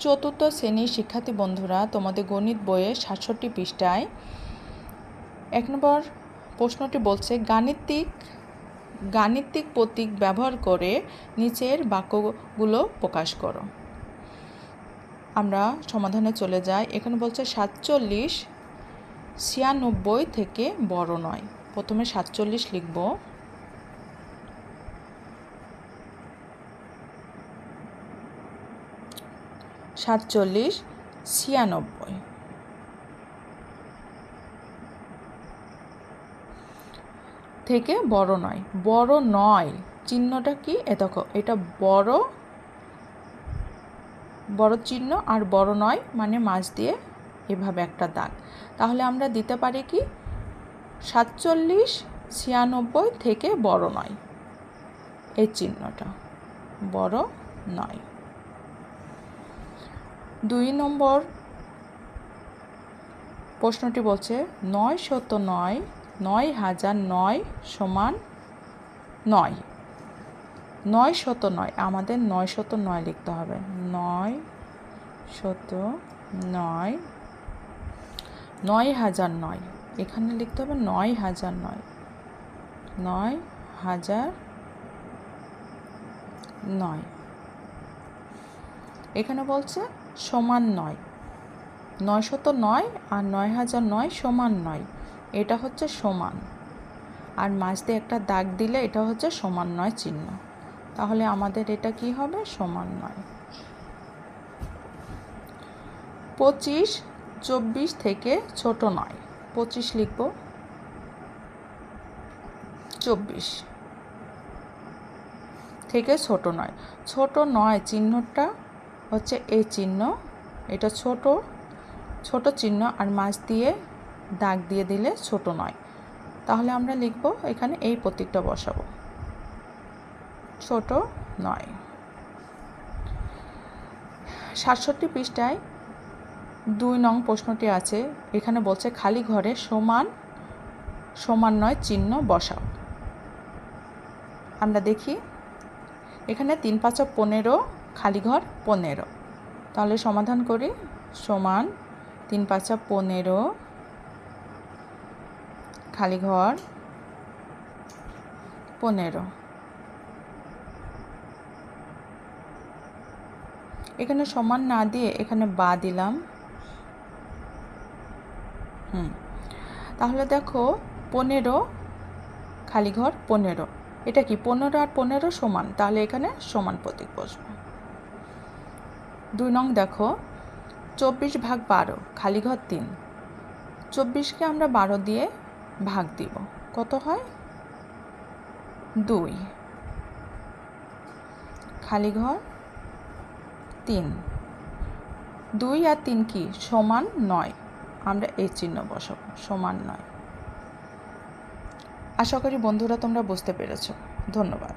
চতুর্থ শ্রেণীর শিক্ষার্থী বন্ধুরা, তোমাদের গণিত বইয়ে ৬৭ পৃষ্ঠায় ১ নম্বর প্রশ্নটি বলছে, গাণিতিক প্রতীক ব্যবহার করে নিচের বাক্যগুলো প্রকাশ করো। আমরা সমাধানে চলে যাই। এখানে বলছে ৪৭ ৯৬ থেকে বড় নয়। প্রথমে ৪৭ লিখব। সাতচল্লিশ ৯৬ থেকে বড় নয়। বড় নয় চিহ্নটা কি? দেখো, এটা বড় চিহ্ন আর বড় নয় মানে মাঝ দিয়ে এভাবে একটা দাগ। তাহলে আমরা দিতে পারি কি ৪৭ ৯৬ থেকে বড় নয়, এই চিহ্নটা বড় নয়। ২ নম্বর প্রশ্নটি বলছে ৯০৯ ৯০০০ সমান ৯। ৯০৯ আমাদের ৯০৯ লিখতে হবে। ৯০৯ ৯০০০ এখানে লিখতে হবে ৯০০০ ৯০০০ এখানে বলছে সমান ৯। ৯০৯ আর ৯০০৯ সমান ৯, এটা হচ্ছে সমান, আর মাঝ দিয়ে একটা দাগ দিলে এটা হচ্ছে সমান ৯ চিহ্ন। তাহলে আমাদের এটা কি হবে? সমান ৯। ২৫ ২৪ থেকে ছোট নয়। ২৫ লিখব। ২৪ থেকে ছোট নয়। ছোট নয় চিহ্নটা হচ্ছে এই চিহ্ন, এটা ছোট চিহ্ন আর মাঝ দিয়ে দাগ দিয়ে দিলে ছোট নয়। তাহলে আমরা লিখব এখানে এই প্রতীকটা বসাবো, ছোট নয়। ৬৭ পৃষ্ঠায় ২ নং প্রশ্নটি আছে। এখানে বলছে খালি ঘরে সমান নয় চিহ্ন বসাও। আমরা দেখি এখানে ৩ ৫ ১৫, খালি ঘর ১৫। তাহলে সমাধান করি। সমান ৩ ৫ ১৫, খালি ঘর ১৫। এখানে সমান না দিয়ে এখানে বা দিলাম। তাহলে দেখো ১৫ খালি ঘর ১৫, এটা কি ১৫ আর ১৫ সমান, তাহলে এখানে সমান প্রতীক বসবে। ২ নং দেখো ২৪ ভাগ ১২ খালি ঘর ৩। ২৪কে আমরা ১২ দিয়ে ভাগ দিব, কত হয়? ২, খালি ঘর ৩। ২ আর ৩ কি? সমান ৯। আমরা এই চিহ্ন বসাবো, সমান ৯। আশা করি বন্ধুরা তোমরা বুঝতে পেরেছো। ধন্যবাদ।